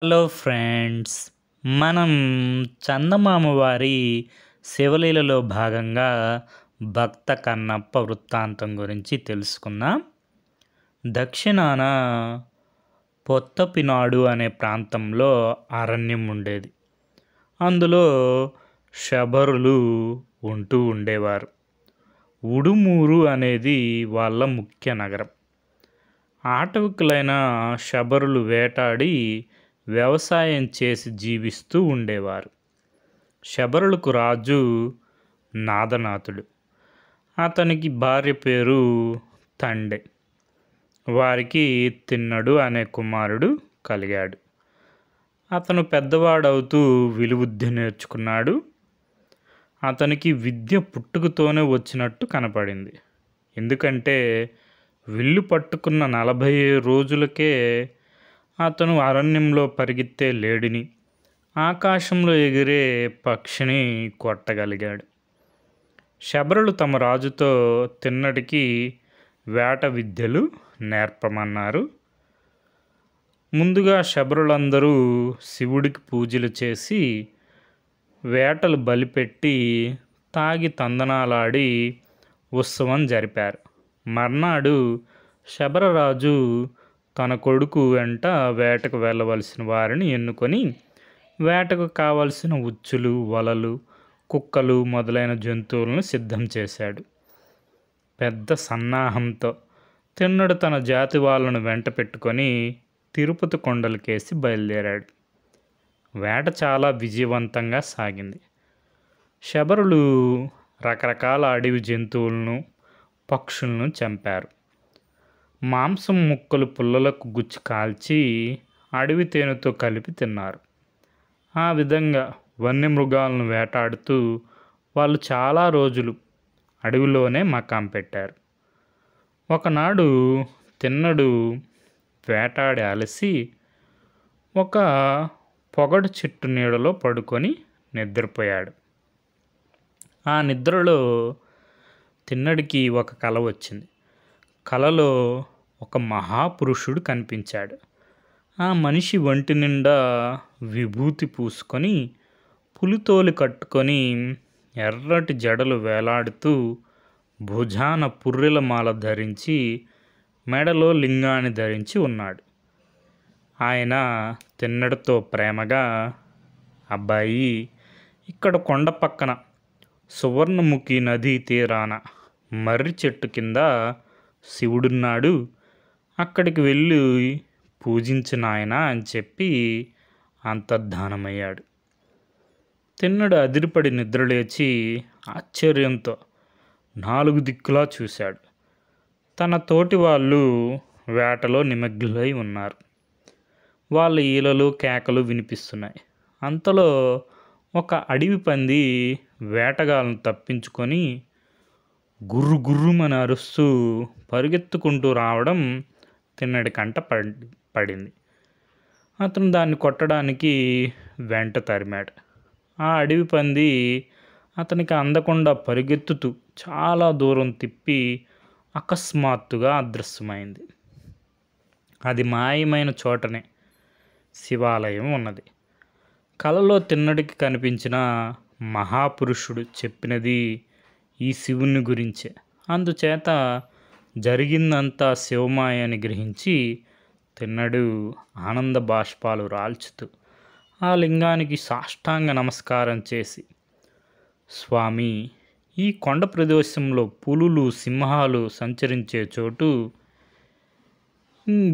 Hello friends, మనం చందమామ వారి శివలీలలో భాగంగా భక్త కన్నప్ప వృత్తాంతం గురించి తెలుసుకుందాం. దక్షిణాన పొత్తపినాడు అనే ప్రాంతంలో అరణ్యం ఉండేది. అందులో శబరులు ఉంటూ ఉండేవారు. ఉడుమూరు అనేది వాళ్ళ ముఖ్య నగరం. ఆటవికులైన శబరులు వేటాడి వ్యవసాయం చేసి జీవిస్తూ ఉండేవారు. శబరులకు రాజు నాదనాథుడు. అతనికి భార్య పేరు తండె. వారికి తిన్నడు అనే కుమారుడు కలిగాడు. అతను పెద్దవాడవుతూ విలువిద్య నేర్చుకున్నాడు. అతనికి విద్య పుట్టుకతోనే వచ్చినట్టు కనపడింది. ఎందుకంటే విల్లు పట్టుకున్న 40 రోజులకే అతను అరణ్యంలో పరిగెత్తే లేడిని, ఆకాశంలో ఎగిరే పక్షిని కొట్టగలిగాడు. శబరులు తమ రాజుతో తిన్నడికి వేట విద్యలు నేర్పమన్నారు. ముందుగా శబరులందరూ శివుడికి పూజలు చేసి వేటలు బలిపెట్టి తాగి తందనాలాడి ఉత్సవం జరిపారు. మర్నాడు శబరరాజు తన కొడుకు వెంట వేటకు వెళ్ళవలసిన వారిని ఎన్నుకొని వేటకు కావలసిన ఉచ్చులు, వలలు, కుక్కలు మొదలైన జంతువులను సిద్ధం చేశాడు. పెద్ద సన్నాహంతో తిన్నడు తన జాతి వాళ్ళను వెంట పెట్టుకొని తిరుపతి కొండలకేసి బయలుదేరాడు. వేట చాలా విజయవంతంగా సాగింది. శబరులు రకరకాల అడవి జంతువులను, పక్షులను చంపారు. మాంసం ముక్కలు పుల్లలకు గుచ్చి కాల్చి అడవి తేనెతో కలిపి తిన్నారు. ఆ విధంగా వన్యమృగాలను వేటాడుతూ వాళ్ళు చాలా రోజులు అడవిలోనే మకాం పెట్టారు. ఒకనాడు తిన్నడు వేటాడి అలసి ఒక పొగడు చెట్టు నీడలో పడుకొని నిద్రపోయాడు. ఆ నిద్రలో తిన్నడికి ఒక కల వచ్చింది. కలలో ఒక మహాపురుషుడు కనిపించాడు. ఆ మనిషి ఒంటి నిండా విభూతి పూసుకొని, పులితోలు కట్టుకొని, ఎర్రటి జడలు వేలాడుతూ, భుజాన పుర్రెల మాల ధరించి, మెడలో లింగాన్ని ధరించి ఉన్నాడు. ఆయన తిన్నడితో ప్రేమగా, అబ్బాయి, ఇక్కడ కొండ పక్కన సువర్ణముఖి నదీ తీరాన మర్రి చెట్టు కింద శివుడున్నాడు, అక్కడికి వెళ్ళి పూజించిన ఆయన అని చెప్పి అంతర్ధానమయ్యాడు. తిన్నడు అదిరిపడి నిద్రలేచి ఆశ్చర్యంతో 4 దిక్కులా చూశాడు. తన తోటి వాళ్ళు వేటలో నిమగ్నులై ఉన్నారు. వాళ్ళ ఈలలు, కేకలు వినిపిస్తున్నాయి. అంతలో ఒక అడవి పంది వేటగాళ్ళను తప్పించుకొని గుర్రు గుర్రుమని అరుస్తూ పరిగెత్తుకుంటూ రావడం తిన్నడి కంట పడింది. అతను దాన్ని కొట్టడానికి వెంట తరిమాడు. ఆ అడవి పంది అతనికి అందకుండా పరిగెత్తుతూ చాలా దూరం తిప్పి అకస్మాత్తుగా అదృశ్యమైంది. అది మాయమైన చోటనే శివాలయం ఉన్నది. కలలో తిన్నడికి కనిపించిన మహాపురుషుడు చెప్పినది ఈ శివుని గురించే. అందుచేత జరిగిందంతా శివమాయ అని గ్రహించి తిన్నడు ఆనంద బాష్పాలు రాల్చుతూ ఆ లింగానికి సాష్టాంగ నమస్కారం చేసి, స్వామి, ఈ కొండ ప్రదేశంలో పులులు, సింహాలు సంచరించే చోటు,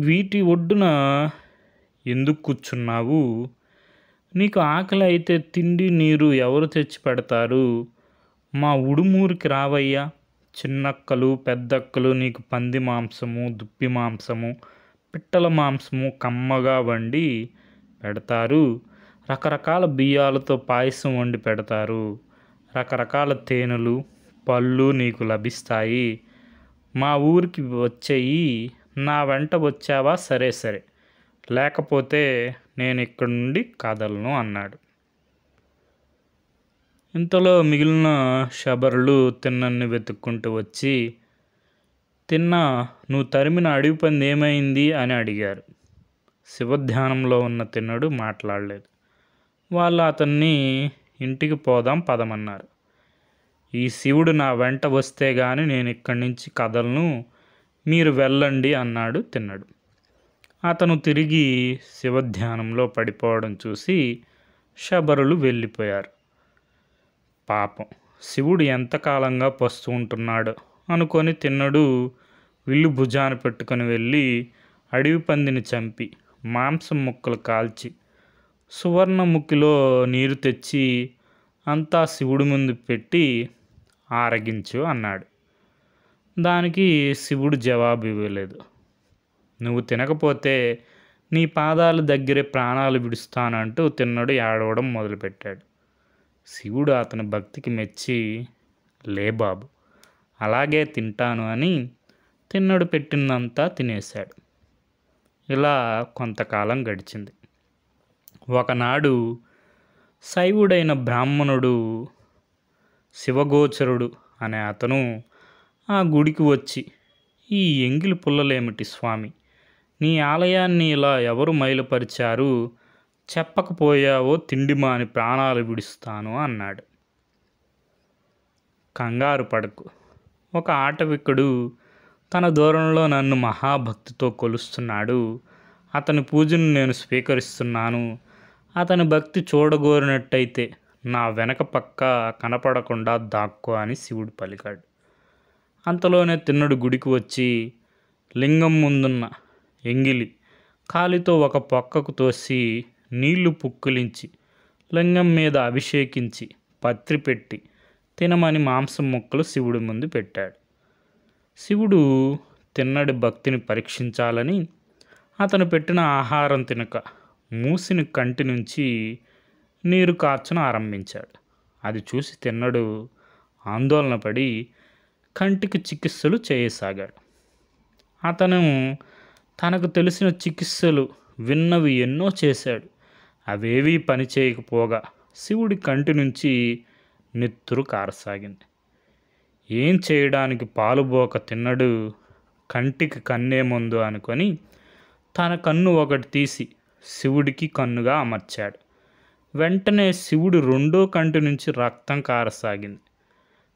వీటి ఒడ్డున ఎందుకు కూర్చున్నావు? నీకు ఆకలి అయితే తిండి, నీరు ఎవరు తెచ్చి పెడతారు? మా ఉడుమూరికి రావయ్యా. చిన్నక్కలు, పెద్దక్కలు నీకు పంది మాంసము, దుప్పి మాంసము, పిట్టల మాంసము కమ్మగా వండి పెడతారు. రకరకాల బియ్యాలతో పాయసం వండి పెడతారు. రకరకాల తేనెలు, పళ్ళు నీకు లభిస్తాయి. మా ఊరికి వచ్చేయి. నా వెంట వచ్చావా? సరే సరే, లేకపోతే నేను ఇక్కడి నుండి కదలను అన్నాడు. ఇంతలో మిగిలిన శబరులు తిన్నన్ని వెతుక్కుంటూ వచ్చి, తిన్నా, నువ్వు తరిమిన అడవి పంది ఏమైంది అని అడిగారు. శివధ్యానంలో ఉన్న తిన్నడు మాట్లాడలేదు. వాళ్ళు అతన్ని ఇంటికి పోదాం పదమన్నారు. ఈ శివుడు నా వెంట వస్తే గాని నేను ఇక్కడి నుంచి కదలను, మీరు వెళ్ళండి అన్నాడు తిన్నడు. అతను తిరిగి శివధ్యానంలో పడిపోవడం చూసి శబరులు వెళ్ళిపోయారు. పాపం శివుడు ఎంతకాలంగా పస్తు ఉంటున్నాడు అనుకొని తిన్నడు విల్లు భుజాన పెట్టుకొని వెళ్ళి అడవి పందిని చంపి మాంసం ముక్కలు కాల్చి సువర్ణముఖిలో నీరు తెచ్చి అంతా శివుడి ముందు పెట్టి ఆరగించు అన్నాడు. దానికి శివుడు జవాబు ఇవ్వలేదు. నువ్వు తినకపోతే నీ పాదాల దగ్గరే ప్రాణాలు విడుస్తానంటూ తిన్నడు ఏడవడం మొదలుపెట్టాడు. శివుడు అతని భక్తికి మెచ్చి, లే బాబు అలాగే తింటాను అని తిన్నడు పెట్టిందంతా తినేశాడు. ఇలా కొంతకాలం గడిచింది. ఒకనాడు శైవుడైన బ్రాహ్మణుడు శివగోచరుడు అనే అతను ఆ గుడికి వచ్చి, ఈ ఎంగిలి పుల్లలేమిటి స్వామి, నీ ఆలయాన్ని ఇలా ఎవరు మైలుపరిచారు, చెప్పకపోయావో తిండి మాని ప్రాణాలు విడుస్తాను అన్నాడు. కంగారు పడకు, ఒక ఆటవికుడు తన దూరంలో నన్ను మహాభక్తితో కొలుస్తున్నాడు, అతని పూజను నేను స్వీకరిస్తున్నాను, అతని భక్తి చూడగోరినట్టయితే నా వెనక పక్క కనపడకుండా దాక్కో అని శివుడు పలికాడు. అంతలోనే తిన్నడు గుడికి వచ్చి లింగం ముందున్న ఎంగిలి కాలితో ఒక పక్కకు తోసి నీళ్లు పుక్కిలించి లింగం మీద అభిషేకించి పత్రి పెట్టి తినమని మాంసం ముక్కలు శివుడి ముందు పెట్టాడు. శివుడు తిన్నడి భక్తిని పరీక్షించాలని అతను పెట్టిన ఆహారం తినక మూసిన కంటి నుంచి నీరు కార్చన ఆరంభించాడు. అది చూసి తిన్నడు ఆందోళన పడి కంటికి చికిత్సలు చేయసాగాడు. అతను తనకు తెలిసిన చికిత్సలు విన్నవి ఎన్నో చేశాడు. అవేవీ పని చేయకపోగా శివుడి కంటి నుంచి నెత్తురు కారసాగింది. ఏం చేయడానికి పాలుబోక తిన్నడు కంటికి కన్నే ముందు అనుకొని తన కన్ను ఒకటి తీసి శివుడికి కన్నుగా అమర్చాడు. వెంటనే శివుడు రెండో కంటి నుంచి రక్తం కారసాగింది.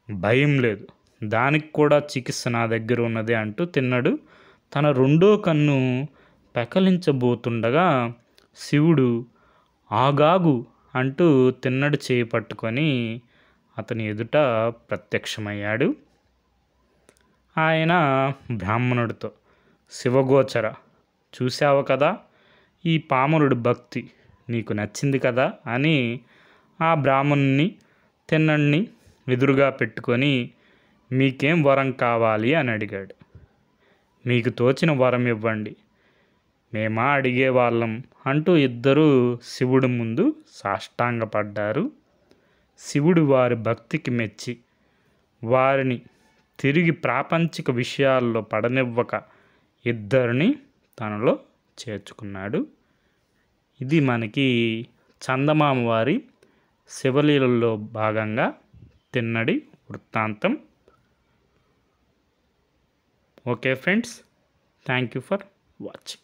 భయం లేదు, దానికి కూడా చికిత్స నా దగ్గర ఉన్నది అంటూ తిన్నడు తన రెండో కన్ను పెకలించబోతుండగా శివుడు ఆగాగు అంటూ తిన్నడు చేయి పట్టుకొని అతని ఎదుట ప్రత్యక్షమయ్యాడు. ఆయన బ్రాహ్మణుడితో, శివగోచర, చూశావు కదా, ఈ పామరుడి భక్తి నీకు నచ్చింది కదా అని ఆ బ్రాహ్మణుని తిన్నడిని ఎదురుగా పెట్టుకొని మీకేం వరం కావాలి అని అడిగాడు. మీకు తోచిన వరం ఇవ్వండి, మేమా అడిగేవాళ్ళం అంటూ ఇద్దరూ శివుడి ముందు సాష్టాంగపడ్డారు. శివుడు వారి భక్తికి మెచ్చి వారిని తిరిగి ప్రాపంచిక విషయాల్లో పడనివ్వక ఇద్దరిని తనలో చేర్చుకున్నాడు. ఇది మనకి చందమామ వారి శివలీలలో భాగంగా తిన్నడి వృత్తాంతం. Okay friends, thank you for watching.